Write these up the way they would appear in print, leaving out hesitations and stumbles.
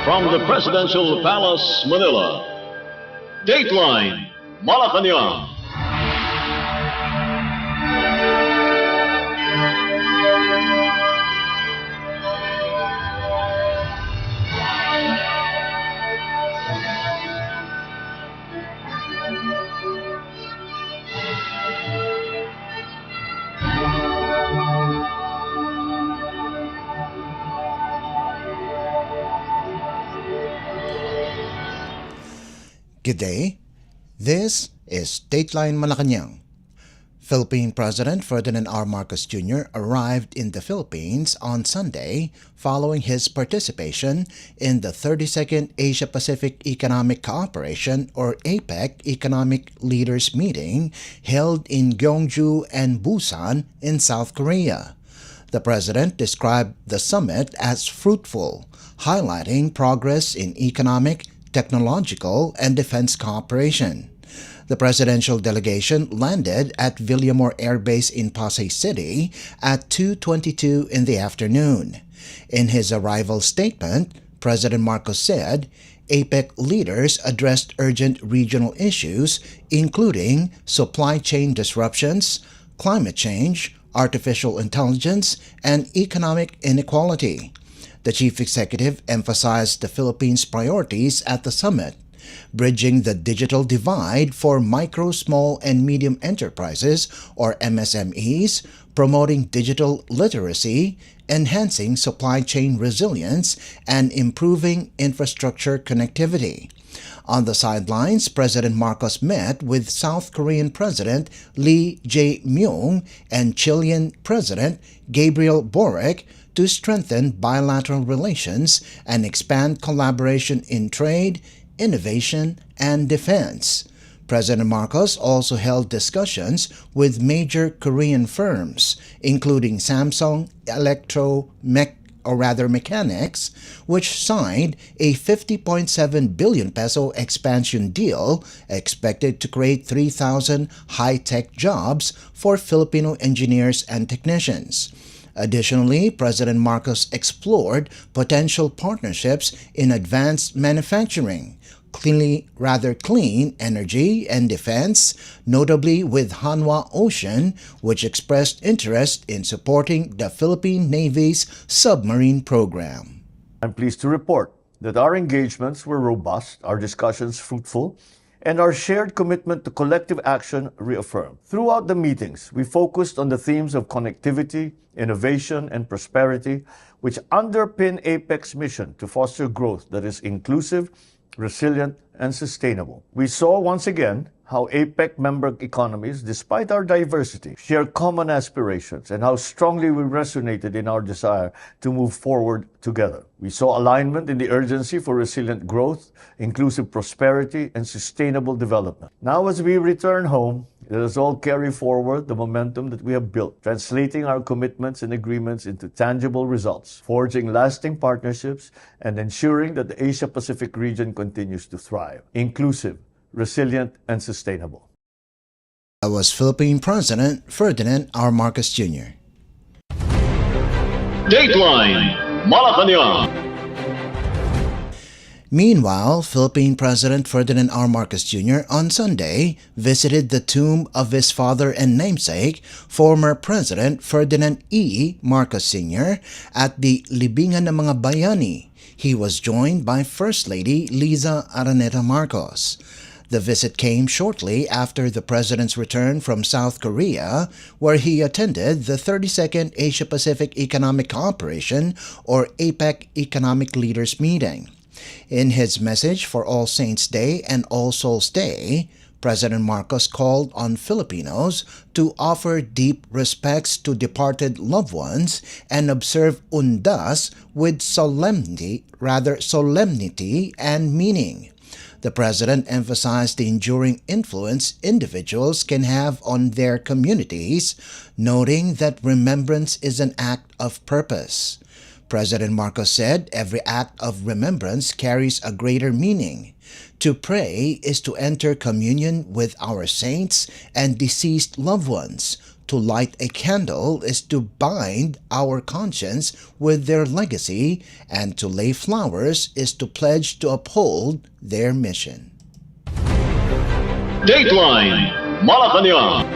From the Presidential Palace, Manila, Dateline Malacañang. Good day. This is Dateline Malacañang. Philippine President Ferdinand R. Marcos Jr. arrived in the Philippines on Sunday following his participation in the 32nd Asia-Pacific Economic Cooperation or APEC Economic Leaders Meeting held in Gyeongju and Busan in South Korea. The president described the summit as fruitful, highlighting progress in economic, technological, and defense cooperation. The presidential delegation landed at Villamor Air Base in Pasay City at 2:22 in the afternoon. In his arrival statement, President Marcos said APEC leaders addressed urgent regional issues including supply chain disruptions, climate change, artificial intelligence, and economic inequality. The chief executive emphasized the Philippines' priorities at the summit, bridging the digital divide for micro, small, and medium enterprises or MSMEs, promoting digital literacy, enhancing supply chain resilience, and improving infrastructure connectivity. On the sidelines, President Marcos met with South Korean President Lee Jae-myung and Chilean President Gabriel Boric to strengthen bilateral relations and expand collaboration in trade, innovation, and defense. President Marcos also held discussions with major Korean firms, including Samsung Mechanics, which signed a 50.7 billion peso expansion deal expected to create 3,000 high-tech jobs for Filipino engineers and technicians. Additionally, President Marcos explored potential partnerships in advanced manufacturing, clean energy, and defense, notably with Hanwha Ocean, which expressed interest in supporting the Philippine Navy's submarine program. I'm pleased to report that our engagements were robust, our discussions fruitful, and our shared commitment to collective action reaffirmed. Throughout the meetings, we focused on the themes of connectivity, innovation, and prosperity, which underpin APEC's mission to foster growth that is inclusive, resilient, and sustainable. We saw once again how APEC member economies, despite our diversity, share common aspirations and how strongly we resonated in our desire to move forward together. We saw alignment in the urgency for resilient growth, inclusive prosperity, and sustainable development. Now, as we return home, let us all carry forward the momentum that we have built, translating our commitments and agreements into tangible results, forging lasting partnerships, and ensuring that the Asia-Pacific region continues to thrive, inclusive, resilient, and sustainable. That was Philippine President Ferdinand R. Marcos Jr. Dateline Malacañang. Meanwhile, Philippine President Ferdinand R. Marcos Jr. on Sunday visited the tomb of his father and namesake, former President Ferdinand E. Marcos Sr. at the Libingan ng mga Bayani. He was joined by First Lady Liza Araneta Marcos. The visit came shortly after the president's return from South Korea, where he attended the 32nd Asia-Pacific Economic Cooperation or APEC Economic Leaders Meeting. In his message for All Saints' Day and All Souls' Day, President Marcos called on Filipinos to offer deep respects to departed loved ones and observe Undas with solemnity and meaning. The president emphasized the enduring influence individuals can have on their communities, noting that remembrance is an act of purpose. President Marcos said every act of remembrance carries a greater meaning. To pray is to enter communion with our saints and deceased loved ones, To light a candle is to bind our conscience with their legacy, and to lay flowers is to pledge to uphold their mission. Dateline Malacañang.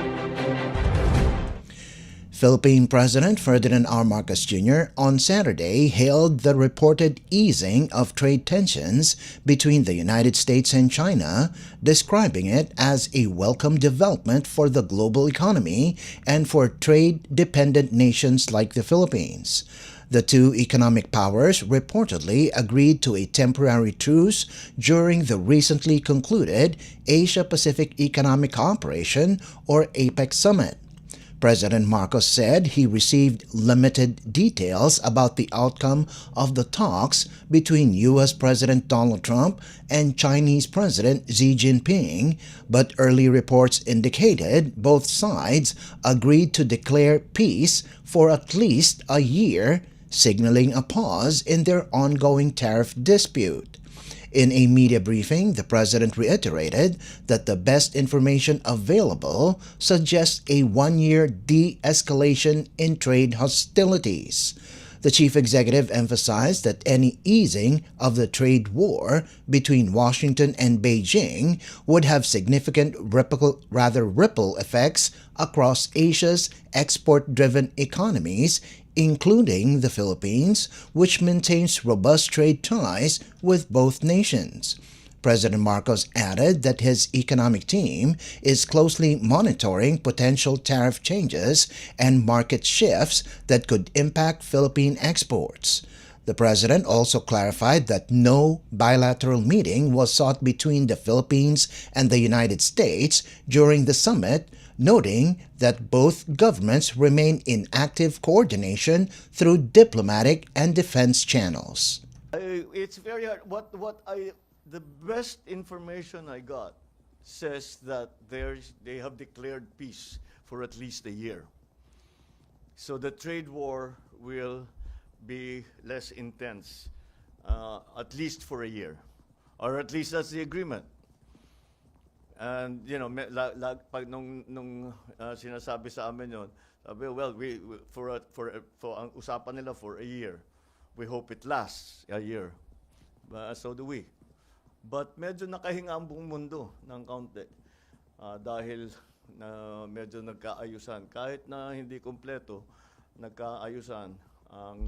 Philippine President Ferdinand R. Marcos Jr. on Saturday hailed the reported easing of trade tensions between the United States and China, describing it as a welcome development for the global economy and for trade-dependent nations like the Philippines. The two economic powers reportedly agreed to a temporary truce during the recently concluded Asia-Pacific Economic Cooperation or APEC summit. President Marcos said he received limited details about the outcome of the talks between U.S. President Donald Trump and Chinese President Xi Jinping, but early reports indicated both sides agreed to declare peace for at least a year, signaling a pause in their ongoing tariff dispute. In a media briefing, the president reiterated that the best information available suggests a one-year de-escalation in trade hostilities. The chief executive emphasized that any easing of the trade war between Washington and Beijing would have significant ripple effects across Asia's export-driven economies, including the Philippines, which maintains robust trade ties with both nations. President Marcos added that his economic team is closely monitoring potential tariff changes and market shifts that could impact Philippine exports. The president also clarified that no bilateral meeting was sought between the Philippines and the United States during the summit, noting that both governments remain in active coordination through diplomatic and defense channels. It's very hard. The best information I got says that they have declared peace for at least a year. So the trade war will be less intense, at least for a year, or at least that's the agreement. And you know, pag nung sinasabi sa amin yon, sabi, well, for ang usapan nila for a year, we hope it lasts a year. So do we. But medyo nakahinga ang buong mundo ng kaunti dahil na medyo nagkaayusan. Kahit na hindi kompleto, nagkaayusan ang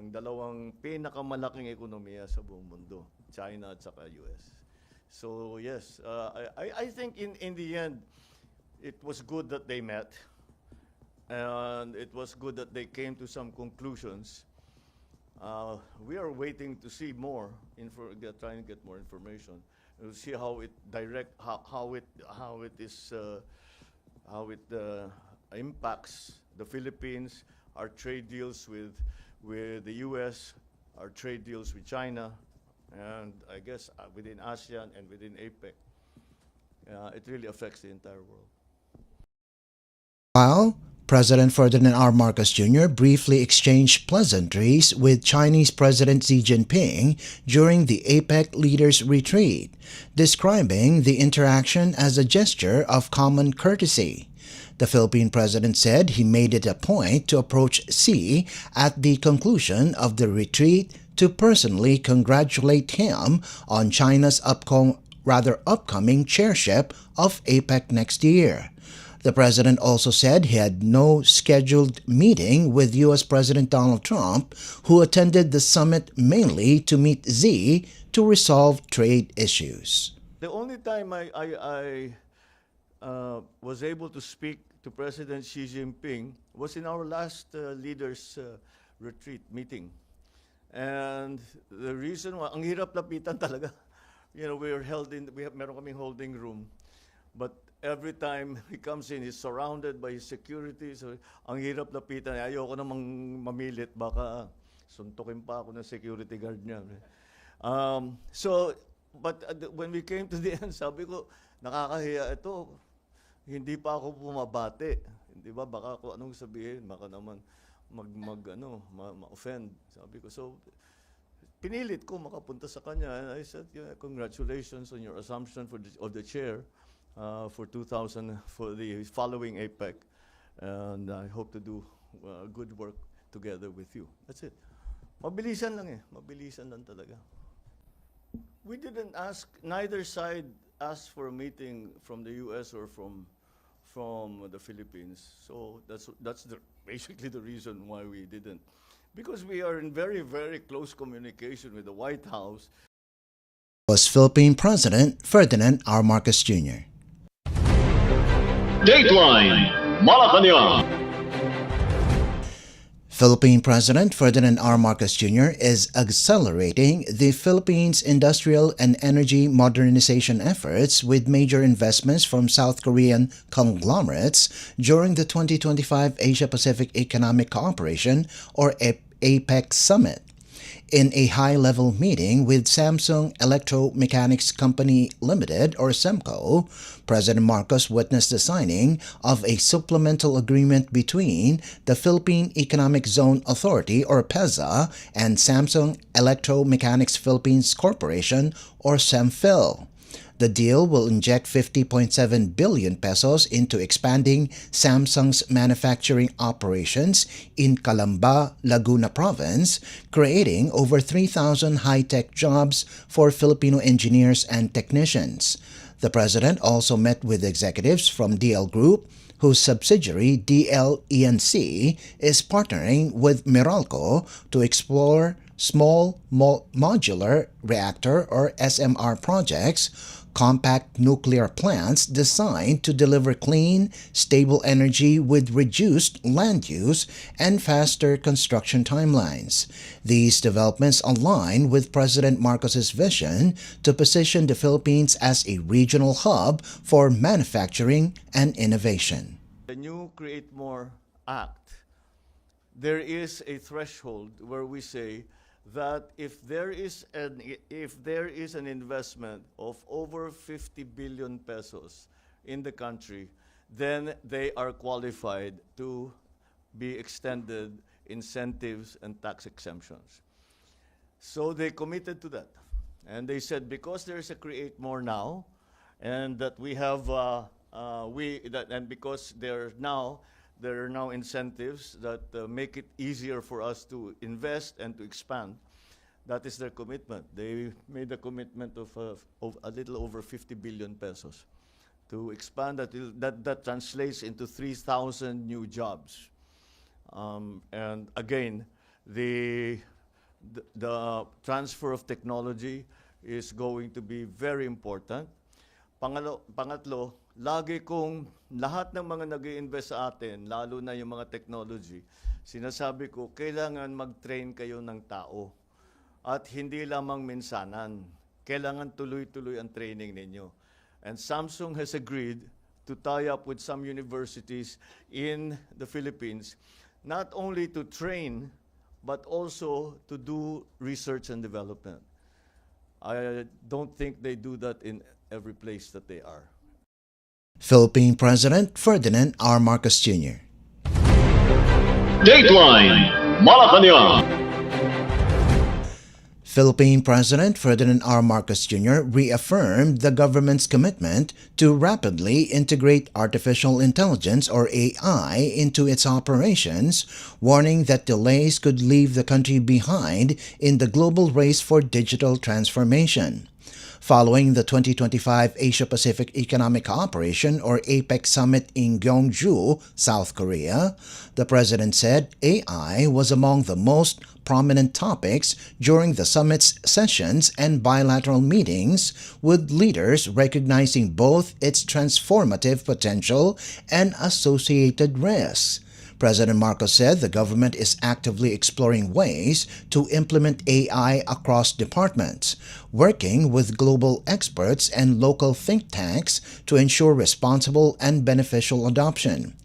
dalawang pinakamalaking ekonomiya sa buong mundo, China at saka US. So yes, I think in the end, it was good that they met, and it was good that they came to some conclusions. We are waiting to see more, trying to get more information. We'll see how it impacts the Philippines, our trade deals with the U.S., our trade deals with China, and I guess within ASEAN and within APEC. It really affects the entire world. While President Ferdinand R. Marcos Jr. briefly exchanged pleasantries with Chinese President Xi Jinping during the APEC leaders' retreat, describing the interaction as a gesture of common courtesy. The Philippine president said he made it a point to approach Xi at the conclusion of the retreat to personally congratulate him on China's upcoming chairship of APEC next year. The president also said he had no scheduled meeting with U.S. President Donald Trump, who attended the summit mainly to meet Xi to resolve trade issues. The only time I was able to speak to President Xi Jinping was in our last leaders retreat meeting. And the reason why, ang hirap lapitan talaga. You know, meron kaming holding room. But every time he comes in, he's surrounded by his security. So, ang hirap lapitan. Ayoko namang mamilit. Baka suntukin pa ako ng security guard niya. When we came to the end, sabi ko, nakakahiya ito. Hindi pa ako bumabati. Di ba? Baka kung anong sabihin, baka naman ma-offend. Sabi ko, so, pinilit ko makapunta sa kanya. And I said, yeah, congratulations on your assumption of the chair for the following APEC. And I hope to do good work together with you. That's it. Mabilisan lang eh. Mabilisan lang talaga. We didn't ask, neither side asked for a meeting from the US or from the Philippines. So that's basically the reason why we didn't. Because we are in very, very close communication with the White House. Was Philippine President Ferdinand R. Marcos Jr. Dateline Malacañang. Philippine President Ferdinand R. Marcos Jr. is accelerating the Philippines' industrial and energy modernization efforts with major investments from South Korean conglomerates during the 2025 Asia-Pacific Economic Cooperation or APEC Summit. In a high-level meeting with Samsung Electro-Mechanics Company Limited or SEMCO, President Marcos witnessed the signing of a supplemental agreement between the Philippine Economic Zone Authority or PEZA and Samsung Electro-Mechanics Philippines Corporation or SEMPHIL. The deal will inject 50.7 billion pesos into expanding Samsung's manufacturing operations in Calamba, Laguna Province, creating over 3,000 high-tech jobs for Filipino engineers and technicians. The president also met with executives from DL Group, whose subsidiary DL ENC is partnering with Meralco to explore small modular reactor or SMR projects, compact nuclear plants designed to deliver clean, stable energy with reduced land use and faster construction timelines. These developments align with President Marcos's vision to position the Philippines as a regional hub for manufacturing and innovation. The new Create More Act, there is a threshold where we say that if there is an investment of over 50 billion pesos in the country, then they are qualified to be extended incentives and tax exemptions. So they committed to that, and they said because there is a Create More now, and that we have and because there are now incentives that make it easier for us to invest and to expand. That is their commitment. They made a commitment of a little over 50 billion pesos to expand. That translates into 3,000 new jobs. And again, the transfer of technology is going to be very important. Pangatlo, lagi kong lahat ng mga nag-i-invest sa atin, lalo na yung mga technology, sinasabi ko, kailangan mag-train kayo ng tao. At hindi lamang minsanan. Kailangan tuloy-tuloy ang training ninyo. And Samsung has agreed to tie up with some universities in the Philippines, not only to train, but also to do research and development. I don't think they do that in every place that they are. Philippine President Ferdinand R. Marcos Jr. Dateline Malacañang. Philippine President Ferdinand R. Marcos Jr. reaffirmed the government's commitment to rapidly integrate artificial intelligence or AI into its operations, warning that delays could leave the country behind in the global race for digital transformation. Following the 2025 Asia-Pacific Economic Cooperation or APEC Summit in Gyeongju, South Korea, the president said AI was among the most prominent topics during the summit's sessions and bilateral meetings, with leaders recognizing both its transformative potential and associated risks. President Marcos said the government is actively exploring ways to implement AI across departments, working with global experts and local think tanks to ensure responsible and beneficial adoption.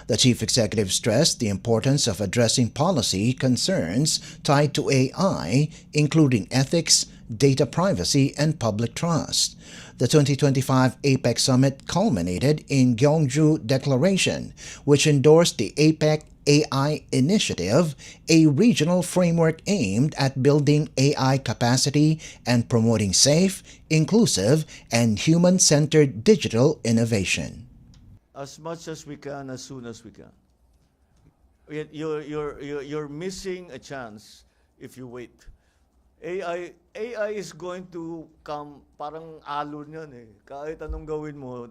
The chief executive stressed the importance of addressing policy concerns tied to AI, including ethics, data privacy, and public trust. The 2025 APEC Summit culminated in Gyeongju Declaration, which endorsed the APEC AI Initiative, a regional framework aimed at building AI capacity and promoting safe, inclusive, and human-centered digital innovation. As much as we can, as soon as we can. You're missing a chance if you wait. AI is going to come parang alon yan eh. Kahit anong gawin mo,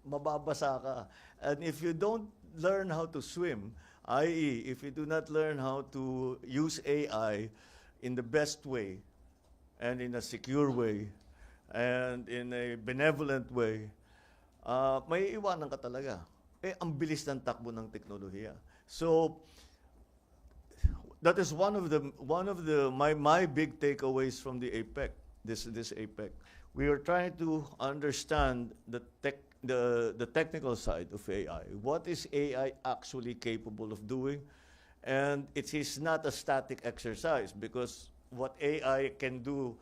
mababasa ka. And if you don't learn how to swim, i.e., if you do not learn how to use AI in the best way, and in a secure way, and in a benevolent way, may iwanan ka talaga. Ang bilis ng takbo ng teknolohiya. So, that is one of my big takeaways from the APEC, this APEC. We are trying to understand the technical side of AI. What is AI actually capable of doing? And it is not a static exercise, because what AI can do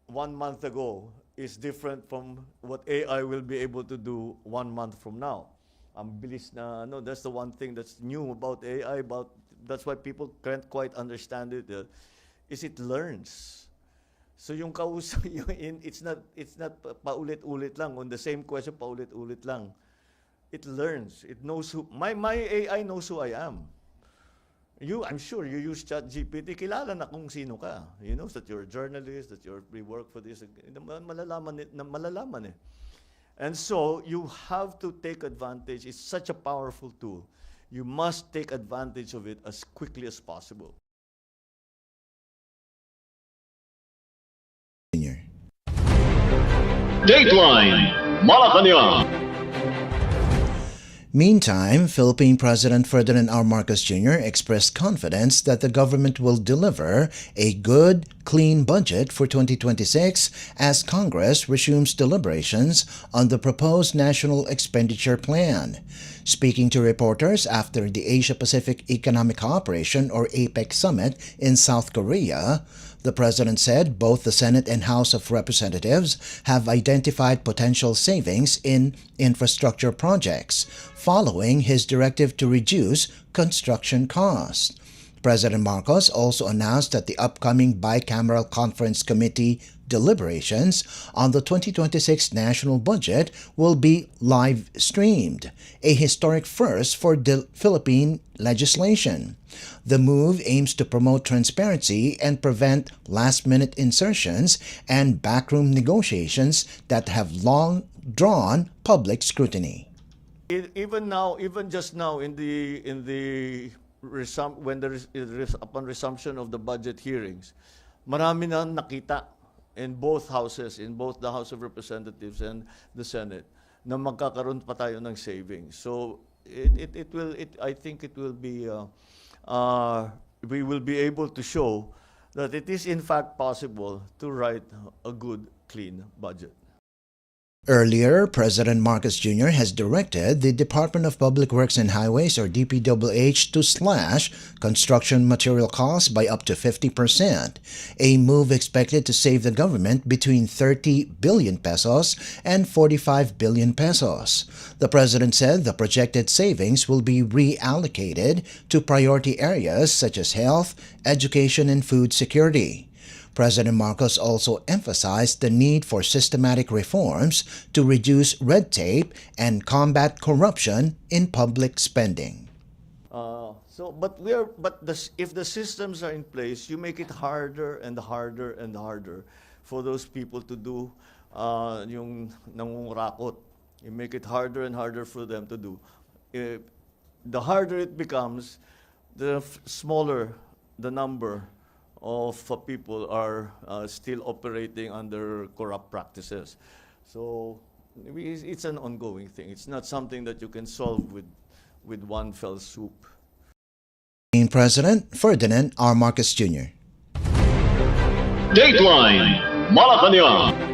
1 month ago is different from what AI will be able to do 1 month from now. Ang bilis na, that's the one thing that's new about AI, that's why people can't quite understand it, is it learns. So yung kausap, it's not paulit-ulit lang, on the same question, paulit-ulit lang. It learns. It knows my AI knows who I am. I'm sure you use ChatGPT, kilala na kung sino ka. You know that you're a journalist, that we work for this. Malalaman eh. And so you have to take advantage. It's such a powerful tool. You must take advantage of it as quickly as possible. Dateline Malacañang. Meantime, Philippine President Ferdinand R. Marcos Jr. expressed confidence that the government will deliver a good, clean budget for 2026 as Congress resumes deliberations on the proposed National Expenditure Plan. Speaking to reporters after the Asia-Pacific Economic Cooperation or APEC Summit in South Korea, the President said both the Senate and House of Representatives have identified potential savings in infrastructure projects, following his directive to reduce construction costs. President Marcos also announced that the upcoming Bicameral Conference Committee deliberations on the 2026 national budget will be live-streamed, a historic first for Philippine legislation. The move aims to promote transparency and prevent last-minute insertions and backroom negotiations that have long drawn public scrutiny. Even just now, upon resumption of the budget hearings, marami na nakita in both houses, in both the House of Representatives and the Senate, na magkakaroon pa tayo ng savings. So I think it will be, we will be able to show that it is in fact possible to write a good, clean budget. Earlier, President Marcos Jr. has directed the Department of Public Works and Highways or DPWH to slash construction material costs by up to 50%, a move expected to save the government between 30 billion pesos and 45 billion pesos. The President said the projected savings will be reallocated to priority areas such as health, education, and food security. President Marcos also emphasized the need for systematic reforms to reduce red tape and combat corruption in public spending. If the systems are in place, you make it harder and harder and harder for those people to do yung nangungurakot. You make it harder and harder for them to do. The harder it becomes, the smaller the number of people are still operating under corrupt practices. So it's an ongoing thing. It's not something that you can solve with one fell swoop. President Ferdinand R. Marcos Jr. Dateline Malacañang.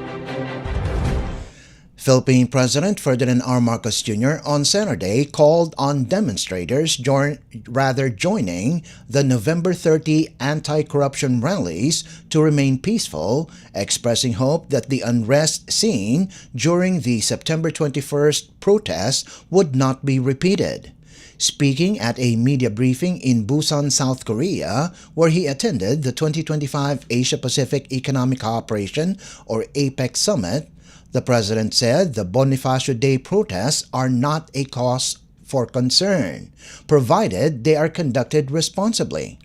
Philippine President Ferdinand R. Marcos Jr. on Saturday called on demonstrators joining the November 30 anti-corruption rallies to remain peaceful, expressing hope that the unrest seen during the September 21st protests would not be repeated. Speaking at a media briefing in Busan, South Korea, where he attended the 2025 Asia-Pacific Economic Cooperation or APEC Summit, the President said the Bonifacio Day protests are not a cause for concern, provided they are conducted responsibly.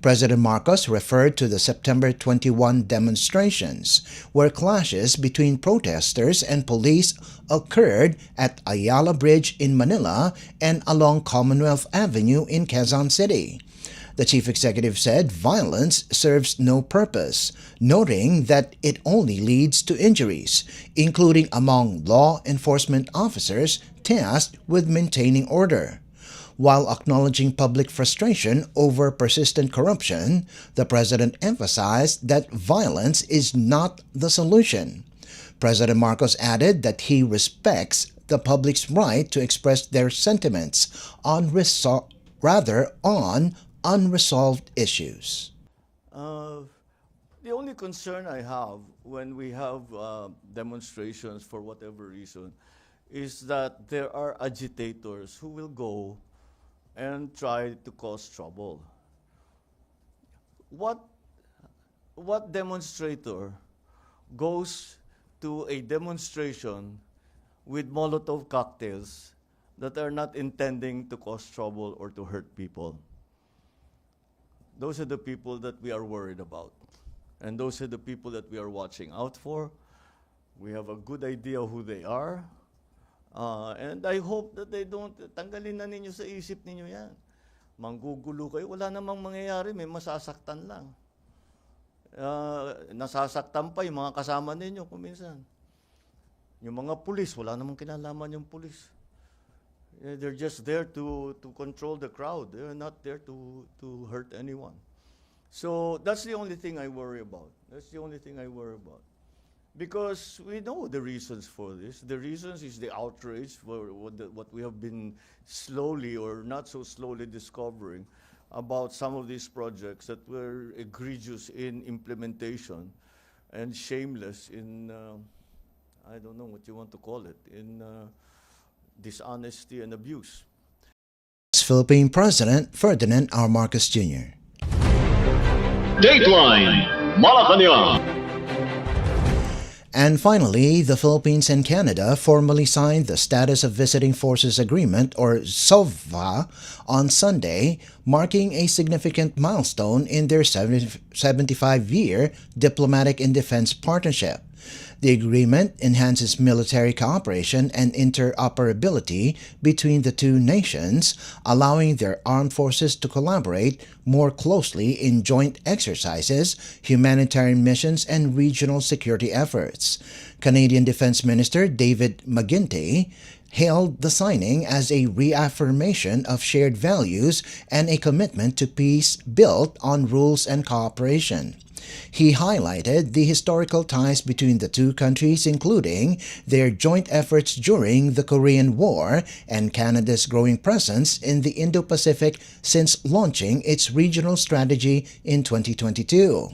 President Marcos referred to the September 21 demonstrations, where clashes between protesters and police occurred at Ayala Bridge in Manila and along Commonwealth Avenue in Quezon City. The chief executive said violence serves no purpose, noting that it only leads to injuries, including among law enforcement officers tasked with maintaining order. While acknowledging public frustration over persistent corruption, the president emphasized that violence is not the solution. President Marcos added that he respects the public's right to express their sentiments on unresolved issues. The only concern I have when we have demonstrations for whatever reason is that there are agitators who will go and try to cause trouble. What demonstrator goes to a demonstration with Molotov cocktails that are not intending to cause trouble or to hurt people? Those are the people that we are worried about. And those are the people that we are watching out for. We have a good idea who they are. And I hope that they don't, tanggalin na ninyo sa isip ninyo yan. Manggugulo kayo, wala namang mangyayari, may masasaktan lang. Nasasaktan pa yung mga kasama ninyo kuminsan. Yung mga pulis, wala namang kinalaman yung pulis. They're just there to control the crowd. They're not there to hurt anyone. So that's the only thing I worry about. That's the only thing I worry about. Because we know the reasons for this. The reasons is the outrage for what we have been slowly or not so slowly discovering about some of these projects that were egregious in implementation and shameless in, I don't know what you want to call it, in dishonesty and abuse. Philippine President Ferdinand R. Marcos Jr. Dateline Malacañang. And finally, the Philippines and Canada formally signed the Status of Visiting Forces Agreement, or SOVA, on Sunday, marking a significant milestone in their 75-year diplomatic and defense partnership. The agreement enhances military cooperation and interoperability between the two nations, allowing their armed forces to collaborate more closely in joint exercises, humanitarian missions, and regional security efforts. Canadian Defense Minister David McGuinty hailed the signing as a reaffirmation of shared values and a commitment to peace built on rules and cooperation. He highlighted the historical ties between the two countries, including their joint efforts during the Korean War and Canada's growing presence in the Indo-Pacific since launching its regional strategy in 2022.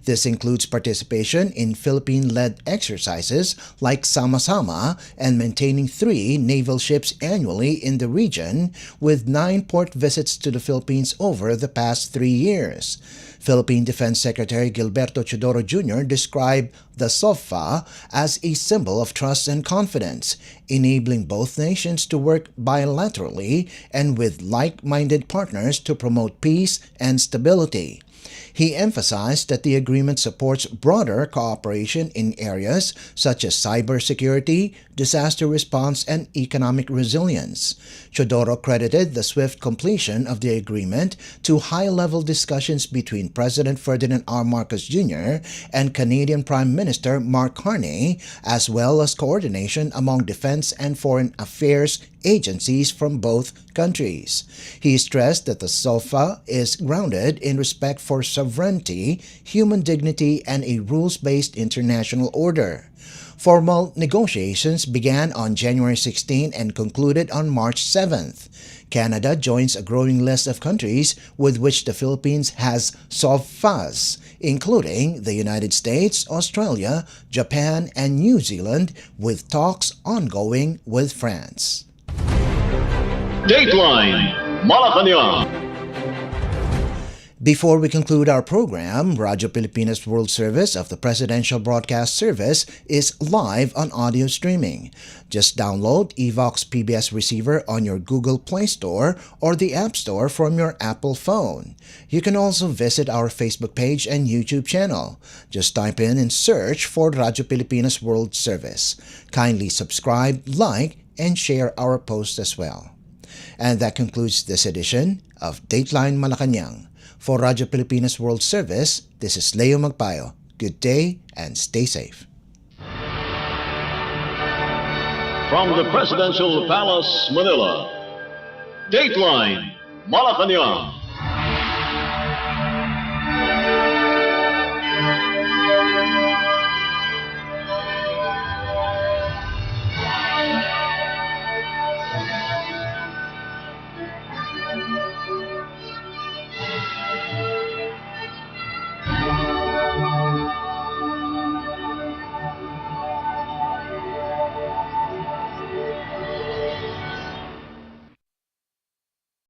This includes participation in Philippine-led exercises like Sama-Sama and maintaining 3 naval ships annually in the region, with 9 port visits to the Philippines over the past 3 years. Philippine Defense Secretary Gilberto Chodoro Jr. described the SOFA as a symbol of trust and confidence, enabling both nations to work bilaterally and with like-minded partners to promote peace and stability. He emphasized that the agreement supports broader cooperation in areas such as cybersecurity, disaster response, and economic resilience. Chodoro credited the swift completion of the agreement to high-level discussions between President Ferdinand R. Marcos Jr. and Canadian Prime Minister Mark Carney, as well as coordination among defense and foreign affairs agencies from both countries. He stressed that the SOFA is grounded in respect for sovereignty, human dignity, and a rules-based international order. Formal negotiations began on January 16 and concluded on March 7th. Canada joins a growing list of countries with which the Philippines has SOFAs, including the United States, Australia, Japan, and New Zealand, with talks ongoing with France. Dateline Malacañang. Before we conclude our program, Radyo Pilipinas World Service of the Presidential Broadcast Service is live on audio streaming. Just download Evox PBS Receiver on your Google Play Store or the App Store from your Apple phone. You can also visit our Facebook page and YouTube channel. Just type in and search for Radyo Pilipinas World Service. Kindly subscribe, like, and share our posts as well. And that concludes this edition of Dateline Malacañang. For Radyo Pilipinas World Service, this is Leo Magpayo. Good day and stay safe. From the Presidential Palace, Manila, Dateline Malacañang.